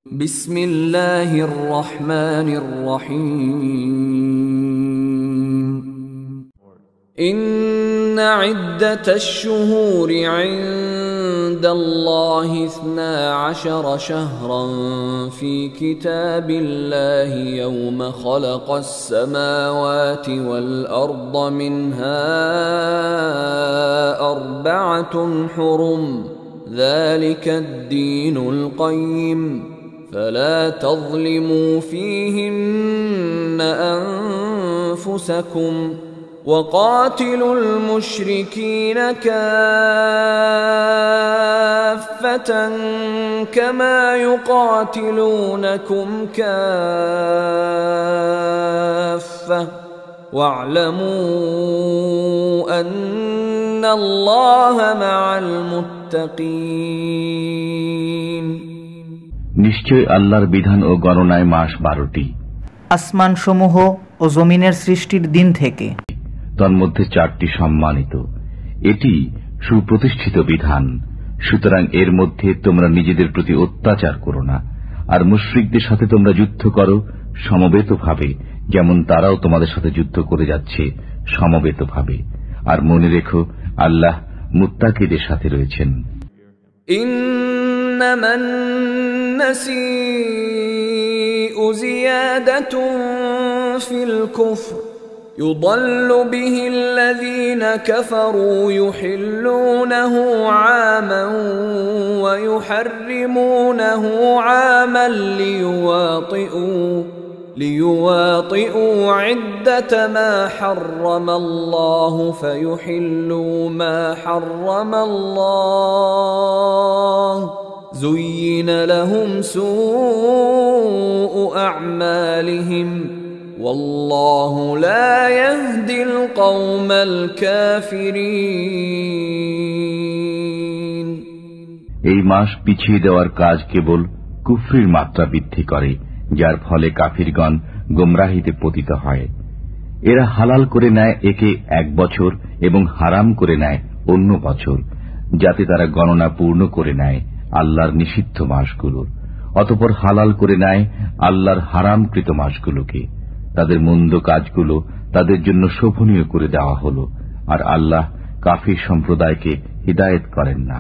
বিসমিল্লাহির রহমানির রহিম ইন্না ইদ্দাতাশ শুহুরি ইনদাল্লাহি 12 শাহরান ফি কিতাবিল্লাহি ইয়াওমা খালাকাস সামাওয়াতি ওয়াল আরদা মিনহা আরবা'তুন হুরুম যালিকা আদ-দীনুল কাইয়্যিম فلا تظلموا فيهن أنفسكم وقاتلوا المشركين كافة كما يقاتلونكم كافة واعلموا أن الله مع المتقين নিশ্চয় আল্লাহর বিধান ও গণনায় মাস 12টি, আসমান সমূহ ও জমিনের সৃষ্টির দিন থেকে, তন্মধ্যে 4টি সম্মানিত। এটি সুপ্রতিষ্ঠিত বিধান। সুতরাং এর মধ্যে তোমরা নিজেদের প্রতি অত্যাচার করো না, আর মুশরিকদের সাথে তোমরা যুদ্ধ করো সমবেতভাবে, যেমন তারাও তোমাদের সাথে যুদ্ধ করে যাচ্ছে সমবেতভাবে। আর মনে রেখো, আল্লাহ মুত্তাকিদের সাথে রয়েছেন। إنما النسيء زيادة في الكفر يضل به الذين كفروا يحلونه عاما ويحرمونه عاما ليواطئوا عدة ما حرم الله فيحلوا ما حرم الله زين لهم سوء أعمالهم والله لا يهدي القوم الكافرين এই মাস পিছিয়ে দেওয়ার কাজ কেবল কুফরির মাত্রা বৃদ্ধি করে, যার ফলে কাফিরগণ গোমরাহিতে পতিত হয়। এরা হালাল করে নেয় একে 1 বছর এবং হারাম করে নেয় অন্য বছর, যাতে তারা গণনা পূর্ণ করে নেয় আল্লাহর নিষিদ্ধ মাসগুলোর। অতঃপর হালাল করে নেয় আল্লাহর হারামকৃত মাসগুলোকে। তাদের মন্দ কাজগুলো তাদের জন্য শোভনীয় করে দেওয়া হল, আর আল্লাহ কাফির সম্প্রদায়কে হিদায়েত করেন না।